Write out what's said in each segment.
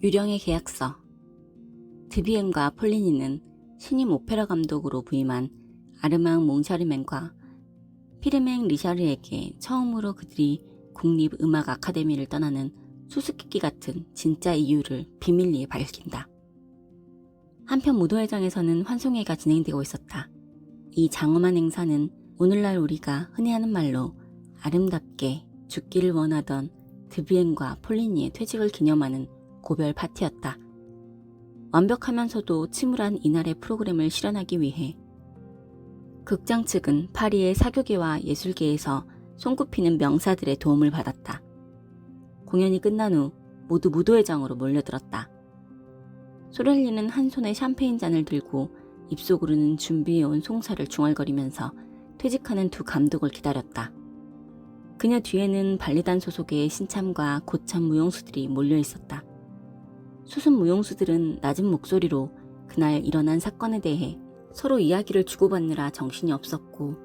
유령의 계약서. 드비엔과 폴리니는 신임 오페라 감독으로 부임한 아르망 몽샤르맹과 피르맹 리샤르에게 처음으로 그들이 국립음악 아카데미를 떠나는 수수께끼 같은 진짜 이유를 비밀리에 밝힌다. 한편 무도회장에서는 환송회가 진행되고 있었다. 이 장엄한 행사는 오늘날 우리가 흔히 하는 말로 아름답게 죽기를 원하던 드비엔과 폴리니의 퇴직을 기념하는 고별 파티였다. 완벽하면서도 침울한 이날의 프로그램을 실현하기 위해 극장 측은 파리의 사교계와 예술계에서 손꼽히는 명사들의 도움을 받았다. 공연이 끝난 후 모두 무도회장으로 몰려들었다. 소렐리는 한 손에 샴페인 잔을 들고 입속으로는 준비해온 송사를 중얼거리면서 퇴직하는 두 감독을 기다렸다. 그녀 뒤에는 발리단 소속의 신참과 고참 무용수들이 몰려 있었다. 수습 무용수들은 낮은 목소리로 그날 일어난 사건에 대해 서로 이야기를 주고받느라 정신이 없었고,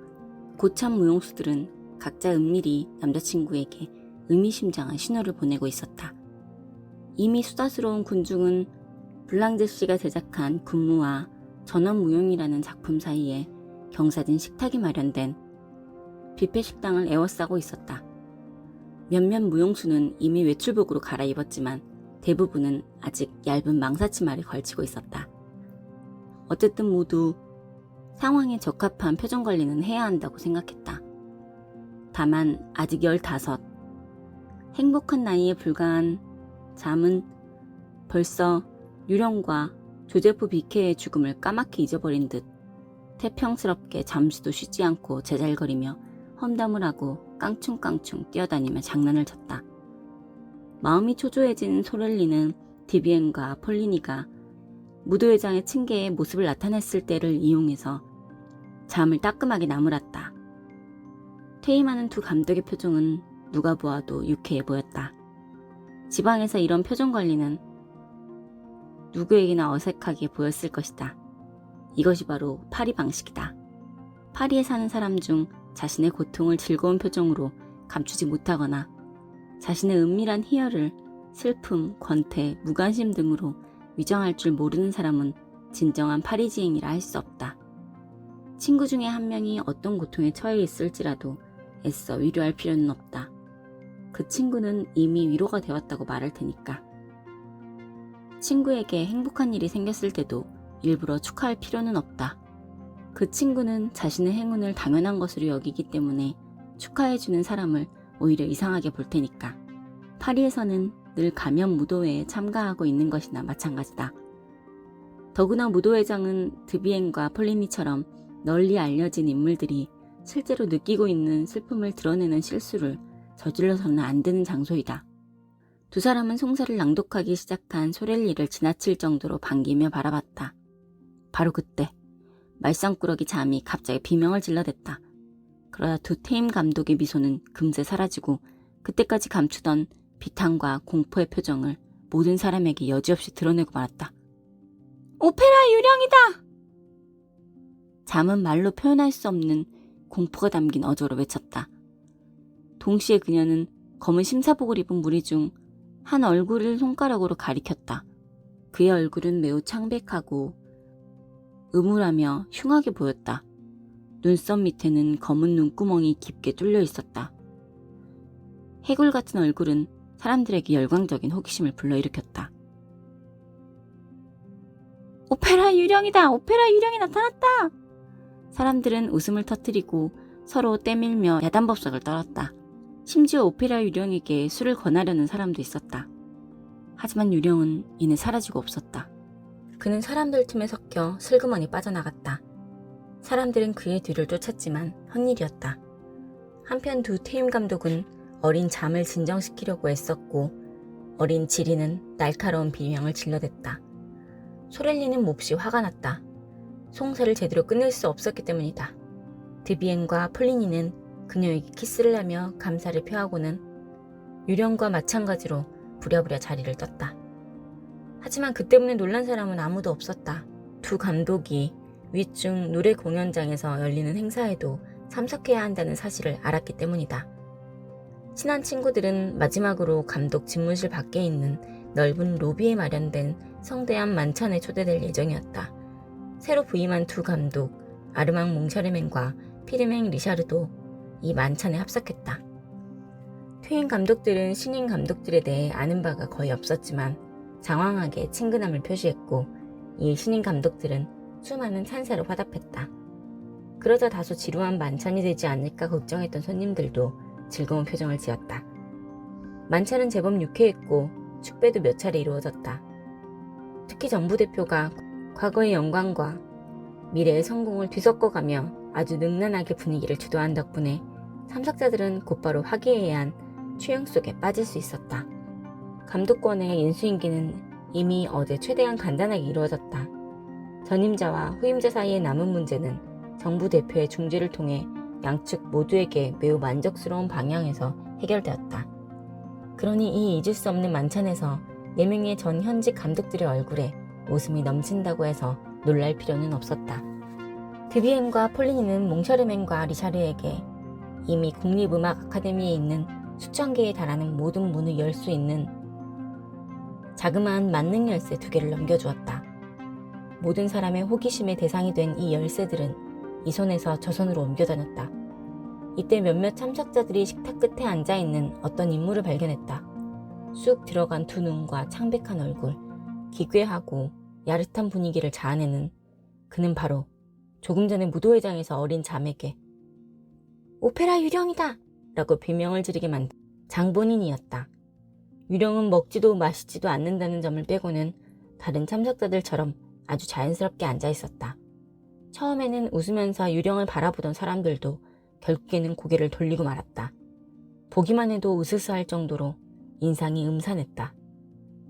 고참 무용수들은 각자 은밀히 남자친구에게 의미심장한 신호를 보내고 있었다. 이미 수다스러운 군중은 블랑제 씨가 제작한 군무와 전원무용이라는 작품 사이에 경사진 식탁이 마련된 뷔페 식당을 에워싸고 있었다. 몇몇 무용수는 이미 외출복으로 갈아입었지만 대부분은 아직 얇은 망사치마를 걸치고 있었다. 어쨌든 모두 상황에 적합한 표정 관리는 해야 한다고 생각했다. 다만 아직 15, 행복한 나이에 불과한 잠은 벌써 유령과 조제프 비케의 죽음을 까맣게 잊어버린 듯 태평스럽게 잠시도 쉬지 않고 제잘거리며 험담을 하고 깡충깡충 뛰어다니며 장난을 쳤다. 마음이 초조해진 소렐리는 디비엔과 폴리니가 무도회장의 층계에 모습을 나타냈을 때를 이용해서 잠을 따끔하게 나무랐다. 퇴임하는 두 감독의 표정은 누가 보아도 유쾌해 보였다. 지방에서 이런 표정 관리는 누구에게나 어색하게 보였을 것이다. 이것이 바로 파리 방식이다. 파리에 사는 사람 중 자신의 고통을 즐거운 표정으로 감추지 못하거나 자신의 은밀한 희열을 슬픔, 권태, 무관심 등으로 위장할 줄 모르는 사람은 진정한 파리지행이라 할 수 없다. 친구 중에 한 명이 어떤 고통에 처해 있을지라도 애써 위로할 필요는 없다. 그 친구는 이미 위로가 되었다고 말할 테니까. 친구에게 행복한 일이 생겼을 때도 일부러 축하할 필요는 없다. 그 친구는 자신의 행운을 당연한 것으로 여기기 때문에 축하해주는 사람을 오히려 이상하게 볼 테니까. 파리에서는 늘 가면 무도회에 참가하고 있는 것이나 마찬가지다. 더구나 무도회장은 드비엔과 폴리니처럼 널리 알려진 인물들이 실제로 느끼고 있는 슬픔을 드러내는 실수를 저질러서는 안 되는 장소이다. 두 사람은 송사를 낭독하기 시작한 소렐리를 지나칠 정도로 반기며 바라봤다. 바로 그때 말썽꾸러기 잠이 갑자기 비명을 질러댔다. 그러다 두 테임 감독의 미소는 금세 사라지고 그때까지 감추던 비탄과 공포의 표정을 모든 사람에게 여지없이 드러내고 말았다. 오페라 유령이다! 잠은 말로 표현할 수 없는 공포가 담긴 어조로 외쳤다. 동시에 그녀는 검은 심사복을 입은 무리 중 한 얼굴을 손가락으로 가리켰다. 그의 얼굴은 매우 창백하고 음울하며 흉하게 보였다. 눈썹 밑에는 검은 눈구멍이 깊게 뚫려 있었다. 해골 같은 얼굴은 사람들에게 열광적인 호기심을 불러일으켰다. 오페라 유령이다! 오페라 유령이 나타났다! 사람들은 웃음을 터뜨리고 서로 떼밀며 야단법석을 떨었다. 심지어 오페라 유령에게 술을 권하려는 사람도 있었다. 하지만 유령은 이내 사라지고 없었다. 그는 사람들 틈에 섞여 슬그머니 빠져나갔다. 사람들은 그의 뒤를 쫓았지만 헛일이었다. 한편 두 테임 감독은 어린 잠을 진정시키려고 애썼고 어린 지리는 날카로운 비명을 질러댔다. 소렐리는 몹시 화가 났다. 송사를 제대로 끝낼 수 없었기 때문이다. 드비엔과 폴리니는 그녀에게 키스를 하며 감사를 표하고는 유령과 마찬가지로 부랴부랴 자리를 떴다. 하지만 그 때문에 놀란 사람은 아무도 없었다. 두 감독이 위중 노래 공연장에서 열리는 행사에도 참석해야 한다는 사실을 알았기 때문이다. 친한 친구들은 마지막으로 감독 집무실 밖에 있는 넓은 로비에 마련된 성대한 만찬에 초대될 예정이었다. 새로 부임한 두 감독, 아르망 몽샤르맹과 피르맹 리샤르도 이 만찬에 합석했다. 퇴임 감독들은 신인 감독들에 대해 아는 바가 거의 없었지만 장황하게 친근함을 표시했고, 이 신인 감독들은 수많은 찬사를 화답했다. 그러자 다소 지루한 만찬이 되지 않을까 걱정했던 손님들도 즐거운 표정을 지었다. 만찬은 제법 유쾌했고 축배도 몇 차례 이루어졌다. 특히 정부 대표가 과거의 영광과 미래의 성공을 뒤섞어가며 아주 능란하게 분위기를 주도한 덕분에 참석자들은 곧바로 화기애애한 취향 속에 빠질 수 있었다. 감독권의 인수인계는 이미 어제 최대한 간단하게 이루어졌다. 전임자와 후임자 사이에 남은 문제는 정부 대표의 중재를 통해 양측 모두에게 매우 만족스러운 방향에서 해결되었다. 그러니 이 잊을 수 없는 만찬에서 4명의 전 현직 감독들의 얼굴에 웃음이 넘친다고 해서 놀랄 필요는 없었다. 드비엔과 폴리니는 몽샤르맹과 리샤르에게 이미 국립음악 아카데미에 있는 수천 개에 달하는 모든 문을 열 수 있는 자그마한 만능 열쇠 2개를 넘겨주었다. 모든 사람의 호기심의 대상이 된 이 열쇠들은 이 손에서 저 손으로 옮겨 다녔다. 이때 몇몇 참석자들이 식탁 끝에 앉아있는 어떤 인물을 발견했다. 쑥 들어간 두 눈과 창백한 얼굴, 기괴하고 야릇한 분위기를 자아내는 그는 바로 조금 전에 무도회장에서 어린 잠에게 오페라 유령이다! 라고 비명을 지르게 만든 장본인이었다. 유령은 먹지도 마시지도 않는다는 점을 빼고는 다른 참석자들처럼 아주 자연스럽게 앉아있었다. 처음에는 웃으면서 유령을 바라보던 사람들도 결국에는 고개를 돌리고 말았다. 보기만 해도 으스스할 정도로 인상이 음산했다.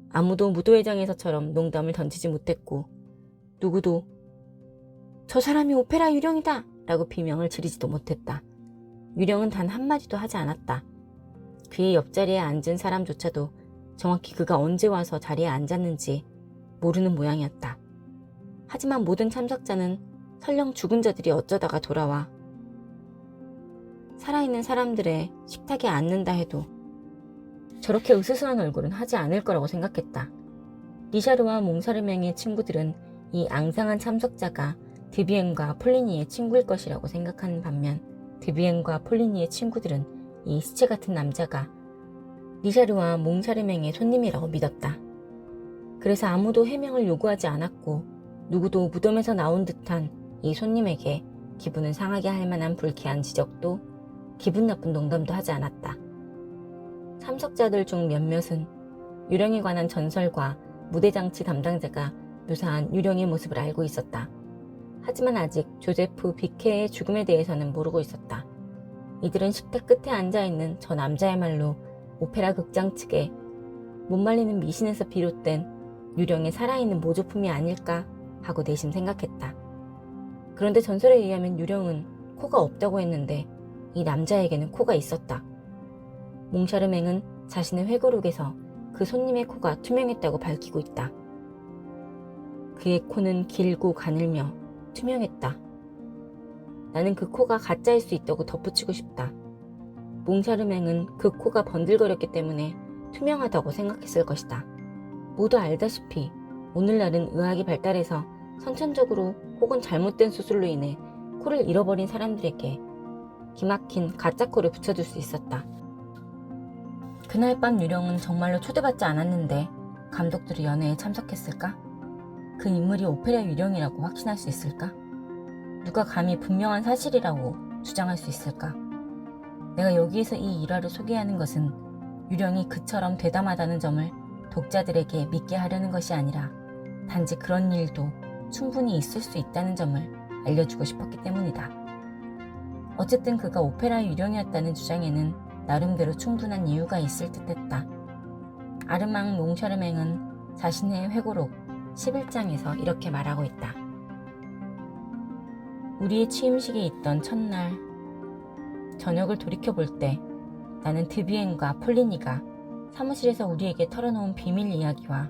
아무도 무도회장에서처럼 농담을 던지지 못했고 누구도 저 사람이 오페라 유령이다! 라고 비명을 지르지도 못했다. 유령은 단 한마디도 하지 않았다. 그의 옆자리에 앉은 사람조차도 정확히 그가 언제 와서 자리에 앉았는지 모르는 모양이었다. 하지만 모든 참석자는 설령 죽은 자들이 어쩌다가 돌아와 살아있는 사람들의 식탁에 앉는다 해도 저렇게 으스스한 얼굴은 하지 않을 거라고 생각했다. 리샤르와 몽사르맹의 친구들은 이 앙상한 참석자가 드비엔과 폴리니의 친구일 것이라고 생각하는 반면 드비엔과 폴리니의 친구들은 이 시체 같은 남자가 리샤르와 몽샤르맹의 손님이라고 믿었다. 그래서 아무도 해명을 요구하지 않았고 누구도 무덤에서 나온 듯한 이 손님에게 기분을 상하게 할 만한 불쾌한 지적도 기분 나쁜 농담도 하지 않았다. 참석자들 중 몇몇은 유령에 관한 전설과 무대장치 담당자가 묘사한 유령의 모습을 알고 있었다. 하지만 아직 조제프 비케의 죽음에 대해서는 모르고 있었다. 이들은 식탁 끝에 앉아있는 저 남자야말로 오페라 극장 측에 못 말리는 미신에서 비롯된 유령의 살아있는 모조품이 아닐까 하고 내심 생각했다. 그런데 전설에 의하면 유령은 코가 없다고 했는데 이 남자에게는 코가 있었다. 몽샤르맹은 자신의 회고록에서 그 손님의 코가 투명했다고 밝히고 있다. 그의 코는 길고 가늘며 투명했다. 나는 그 코가 가짜일 수 있다고 덧붙이고 싶다. 몽샤르맹은 그 코가 번들거렸기 때문에 투명하다고 생각했을 것이다. 모두 알다시피 오늘날은 의학이 발달해서 선천적으로 혹은 잘못된 수술로 인해 코를 잃어버린 사람들에게 기막힌 가짜 코를 붙여줄 수 있었다. 그날 밤 유령은 정말로 초대받지 않았는데 감독들이 연회에 참석했을까? 그 인물이 오페라 유령이라고 확신할 수 있을까? 누가 감히 분명한 사실이라고 주장할 수 있을까? 내가 여기에서 이 일화를 소개하는 것은 유령이 그처럼 대담하다는 점을 독자들에게 믿게 하려는 것이 아니라 단지 그런 일도 충분히 있을 수 있다는 점을 알려주고 싶었기 때문이다. 어쨌든 그가 오페라 유령이었다는 주장에는 나름대로 충분한 이유가 있을 듯했다. 아르망 몽샤르맹은 자신의 회고록 11장에서 이렇게 말하고 있다. 우리의 취임식에 있던 첫날 저녁을 돌이켜볼 때 나는 드비엔과 폴리니가 사무실에서 우리에게 털어놓은 비밀 이야기와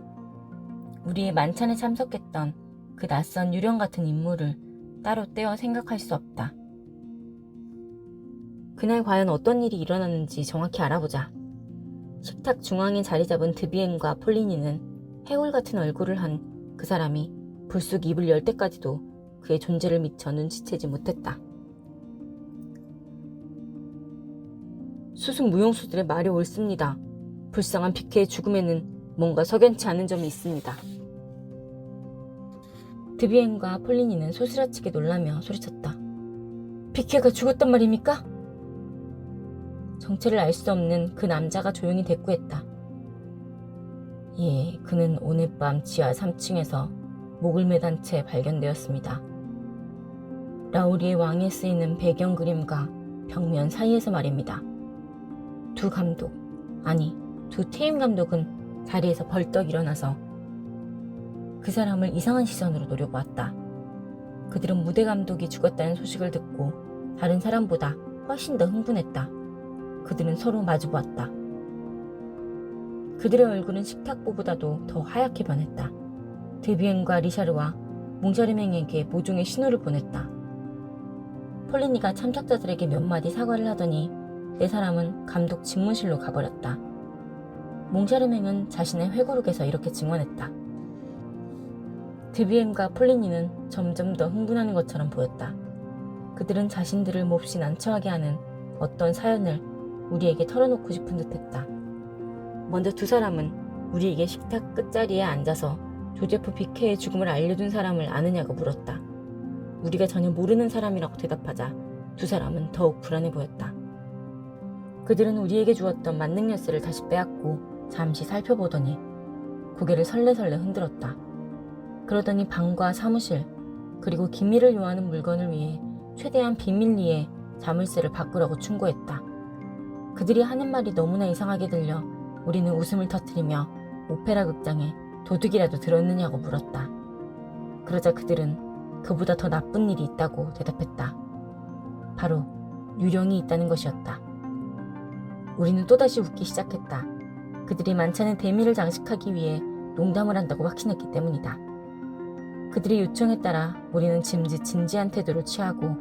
우리의 만찬에 참석했던 그 낯선 유령 같은 인물을 따로 떼어 생각할 수 없다. 그날 과연 어떤 일이 일어났는지 정확히 알아보자. 식탁 중앙에 자리 잡은 드비엔과 폴리니는 해골 같은 얼굴을 한 그 사람이 불쑥 입을 열 때까지도 그의 존재를 미처 눈치채지 못했다. 수승 무용수들의 말이 옳습니다. 불쌍한 비케의 죽음에는 뭔가 석연치 않은 점이 있습니다. 드비엔과 폴리니는 소스라치게 놀라며 소리쳤다. 비케가 죽었단 말입니까? 정체를 알 수 없는 그 남자가 조용히 대꾸했다. 예, 그는 오늘 밤 지하 3층에서 목을 매단 채 발견되었습니다. 라우리의 왕에 쓰이는 배경 그림과 벽면 사이에서 말입니다. 두 감독, 아니 두 퇴임 감독은 자리에서 벌떡 일어나서 그 사람을 이상한 시선으로 노려보았다. 그들은 무대 감독이 죽었다는 소식을 듣고 다른 사람보다 훨씬 더 흥분했다. 그들은 서로 마주보았다. 그들의 얼굴은 식탁보보다도 더 하얗게 변했다. 드비엔과 리샤르와 몽샤르맹에게 모종의 신호를 보냈다. 폴리니가 참석자들에게 몇 마디 사과를 하더니 네 사람은 감독 직무실로 가버렸다. 몽샤르맹은 자신의 회고록에서 이렇게 증언했다. 드비엔과 폴리니는 점점 더 흥분하는 것처럼 보였다. 그들은 자신들을 몹시 난처하게 하는 어떤 사연을 우리에게 털어놓고 싶은 듯했다. 먼저 두 사람은 우리에게 식탁 끝자리에 앉아서 조제프 비케의 죽음을 알려준 사람을 아느냐고 물었다. 우리가 전혀 모르는 사람이라고 대답하자 두 사람은 더욱 불안해 보였다. 그들은 우리에게 주었던 만능 열쇠를 다시 빼앗고 잠시 살펴보더니 고개를 설레설레 흔들었다. 그러더니 방과 사무실 그리고 기밀을 요하는 물건을 위해 최대한 비밀리에 자물쇠를 바꾸라고 충고했다. 그들이 하는 말이 너무나 이상하게 들려 우리는 웃음을 터뜨리며 오페라 극장에 도둑이라도 들었느냐고 물었다. 그러자 그들은 그보다 더 나쁜 일이 있다고 대답했다. 바로 유령이 있다는 것이었다. 우리는 또다시 웃기 시작했다. 그들이 만찬의 대미를 장식하기 위해 농담을 한다고 확신했기 때문이다. 그들의 요청에 따라 우리는 짐짓 진지한 태도를 취하고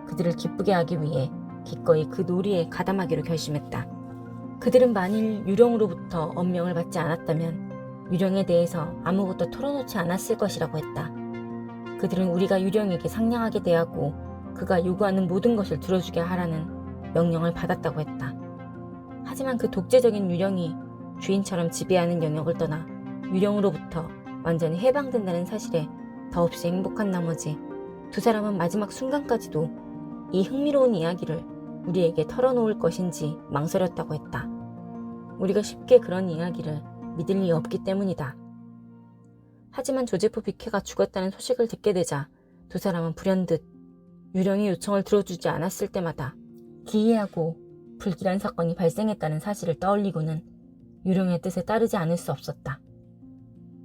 그들을 기쁘게 하기 위해 기꺼이 그 놀이에 가담하기로 결심했다. 그들은 만일 유령으로부터 엄명을 받지 않았다면 유령에 대해서 아무것도 털어놓지 않았을 것이라고 했다. 그들은 우리가 유령에게 상냥하게 대하고 그가 요구하는 모든 것을 들어주게 하라는 명령을 받았다고 했다. 하지만 그 독재적인 유령이 주인처럼 지배하는 영역을 떠나 유령으로부터 완전히 해방된다는 사실에 더없이 행복한 나머지 두 사람은 마지막 순간까지도 이 흥미로운 이야기를 우리에게 털어놓을 것인지 망설였다고 했다. 우리가 쉽게 그런 이야기를 믿을 리 없기 때문이다. 하지만 조제프 비케가 죽었다는 소식을 듣게 되자 두 사람은 불현듯 유령의 요청을 들어주지 않았을 때마다 기이하고 불길한 사건이 발생했다는 사실을 떠올리고는 유령의 뜻에 따르지 않을 수 없었다.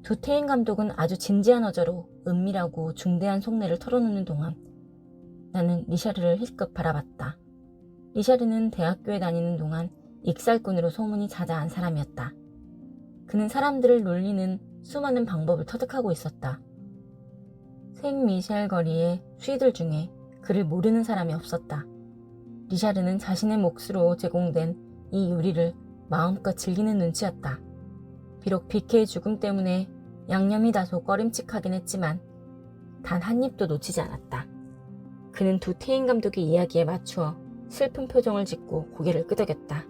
두 퇴임 감독은 아주 진지한 어조로 은밀하고 중대한 속내를 털어놓는 동안 나는 리샤르를 힐끗 바라봤다. 리샤르는 대학교에 다니는 동안 익살꾼으로 소문이 자자한 사람이었다. 그는 사람들을 놀리는 수많은 방법을 터득하고 있었다. 생미셸 거리의 쉬들 중에 그를 모르는 사람이 없었다. 리샤르는 자신의 몫으로 제공된 이 요리를 마음껏 즐기는 눈치였다. 비록 비케의 죽음 때문에 양념이 다소 꺼림칙하긴 했지만 단 한 입도 놓치지 않았다. 그는 두 퇴임 감독의 이야기에 맞추어 슬픈 표정을 짓고 고개를 끄덕였다.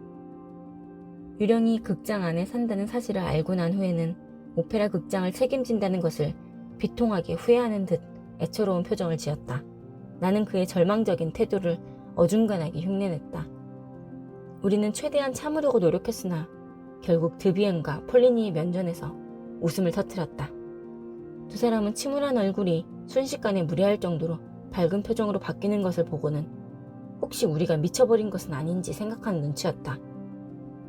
유령이 극장 안에 산다는 사실을 알고 난 후에는 오페라 극장을 책임진다는 것을 비통하게 후회하는 듯 애처로운 표정을 지었다. 나는 그의 절망적인 태도를 어중간하게 흉내냈다. 우리는 최대한 참으려고 노력했으나 결국 드비엔과 폴리니의 면전에서 웃음을 터뜨렸다. 두 사람은 침울한 얼굴이 순식간에 무례할 정도로 밝은 표정으로 바뀌는 것을 보고는 혹시 우리가 미쳐버린 것은 아닌지 생각하는 눈치였다.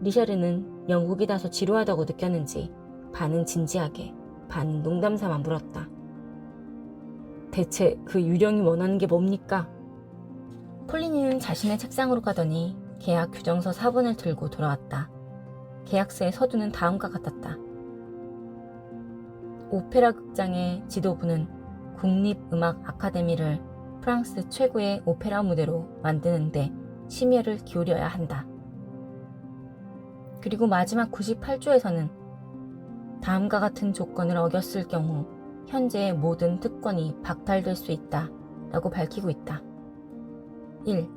리샤르는 영국이 다소 지루하다고 느꼈는지 반은 진지하게 반은 농담삼아 물었다. 대체 그 유령이 원하는 게 뭡니까? 폴리니는 자신의 책상으로 가더니 계약 규정서 4본을 들고 돌아왔다. 계약서의 서두는 다음과 같았다. 오페라 극장의 지도부는 국립음악 아카데미를 프랑스 최고의 오페라 무대로 만드는데 심혈을 기울여야 한다. 그리고 마지막 98조에서는 다음과 같은 조건을 어겼을 경우 현재의 모든 특권이 박탈될 수 있다 라고 밝히고 있다. 1.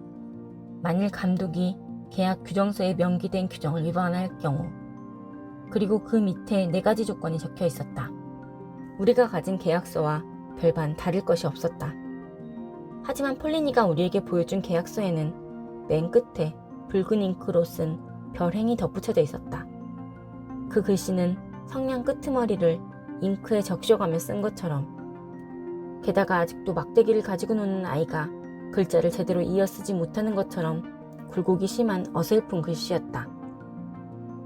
만일 감독이 계약 규정서에 명기된 규정을 위반할 경우. 그리고 그 밑에 4가지 조건이 적혀 있었다. 우리가 가진 계약서와 별반 다를 것이 없었다. 하지만 폴리니가 우리에게 보여준 계약서에는 맨 끝에 붉은 잉크로 쓴 별행이 덧붙여져 있었다. 그 글씨는 성냥 끄트머리를 잉크에 적셔가며 쓴 것처럼, 게다가 아직도 막대기를 가지고 노는 아이가 글자를 제대로 이어 쓰지 못하는 것처럼 굴곡이 심한 어설픈 글씨였다.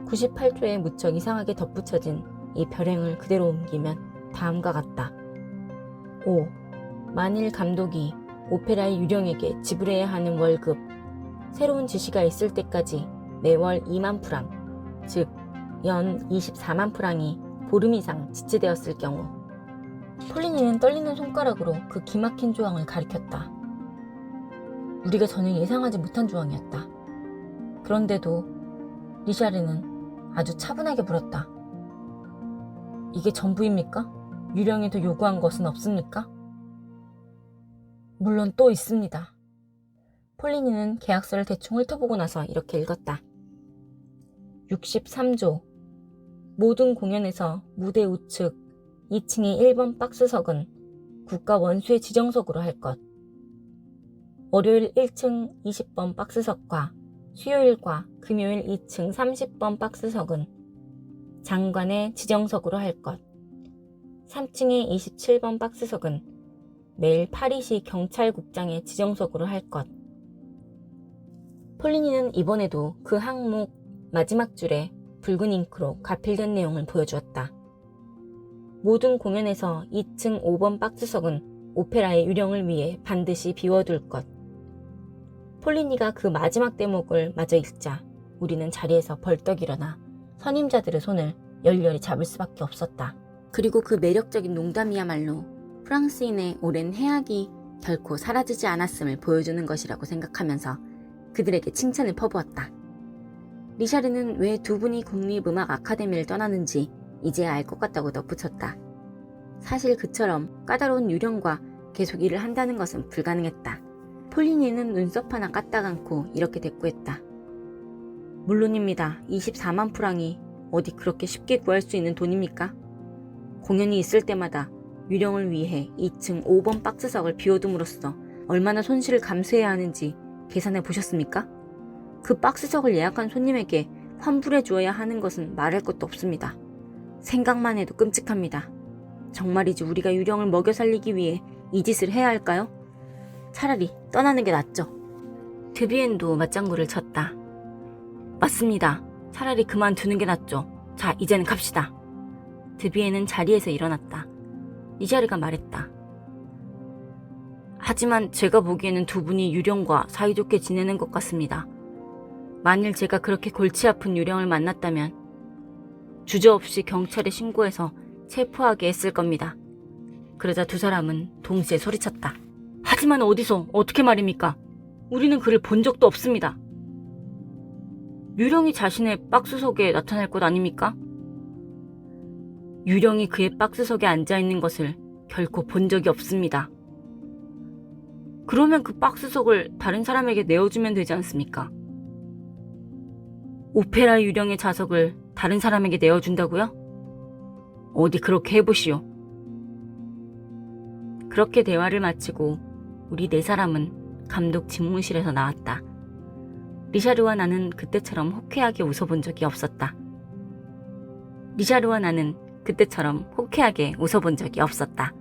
98조에 무척 이상하게 덧붙여진 이 별행을 그대로 옮기면 다음과 같다. 5. 만일 감독이 오페라의 유령에게 지불해야 하는 월급, 새로운 지시가 있을 때까지 매월 2만 프랑, 즉 연 24만 프랑이 보름 이상 지체되었을 경우. 폴리니는 떨리는 손가락으로 그 기막힌 조항을 가리켰다. 우리가 전혀 예상하지 못한 조항이었다. 그런데도 리샤르는 아주 차분하게 물었다. 이게 전부입니까? 유령이 더 요구한 것은 없습니까? 물론 또 있습니다. 폴리니는 계약서를 대충 훑어보고 나서 이렇게 읽었다. 63조. 모든 공연에서 무대 우측 2층의 1번 박스석은 국가 원수의 지정석으로 할 것. 월요일 1층 20번 박스석과 수요일과 금요일 2층 30번 박스석은 장관의 지정석으로 할 것. 3층의 27번 박스석은 매일 파리시 경찰국장의 지정석으로 할 것. 폴리니는 이번에도 그 항목 마지막 줄에 붉은 잉크로 가필된 내용을 보여주었다. 모든 공연에서 2층 5번 박스석은 오페라의 유령을 위해 반드시 비워둘 것. 폴리니가 그 마지막 대목을 마저 읽자 우리는 자리에서 벌떡 일어나 선임자들의 손을 열렬히 잡을 수밖에 없었다. 그리고 그 매력적인 농담이야말로 프랑스인의 오랜 해악이 결코 사라지지 않았음을 보여주는 것이라고 생각하면서 그들에게 칭찬을 퍼부었다. 리샤르는 왜 두 분이 국립음악 아카데미를 떠나는지 이제야 알 것 같다고 덧붙였다. 사실 그처럼 까다로운 유령과 계속 일을 한다는 것은 불가능했다. 폴리니는 눈썹 하나 까딱 않고 이렇게 대꾸했다. 물론입니다. 24만 프랑이 어디 그렇게 쉽게 구할 수 있는 돈입니까? 공연이 있을 때마다 유령을 위해 2층 5번 박스석을 비워둠으로써 얼마나 손실을 감수해야 하는지 계산해 보셨습니까? 그 박스석을 예약한 손님에게 환불해 주어야 하는 것은 말할 것도 없습니다. 생각만 해도 끔찍합니다. 정말이지 우리가 유령을 먹여 살리기 위해 이 짓을 해야 할까요? 차라리 떠나는 게 낫죠. 드비엔도 맞장구를 쳤다. 맞습니다. 차라리 그만두는 게 낫죠. 자, 이제는 갑시다. 드비엔은 자리에서 일어났다. 리샤르가 말했다. 하지만 제가 보기에는 두 분이 유령과 사이좋게 지내는 것 같습니다. 만일 제가 그렇게 골치 아픈 유령을 만났다면 주저없이 경찰에 신고해서 체포하게 했을 겁니다. 그러자 두 사람은 동시에 소리쳤다. 하지만 어디서 어떻게 말입니까? 우리는 그를 본 적도 없습니다. 유령이 자신의 박스석에 나타날 것 아닙니까? 유령이 그의 박스석에 앉아있는 것을 결코 본 적이 없습니다. 그러면 그 박스석을 다른 사람에게 내어주면 되지 않습니까? 오페라 유령의 좌석을 다른 사람에게 내어준다고요? 어디 그렇게 해보시오. 그렇게 대화를 마치고 우리 네 사람은 감독 집무실에서 나왔다. 리샤르와 나는 그때처럼 호쾌하게 웃어본 적이 없었다. 리샤르와 나는 그때처럼 호쾌하게 웃어본 적이 없었다.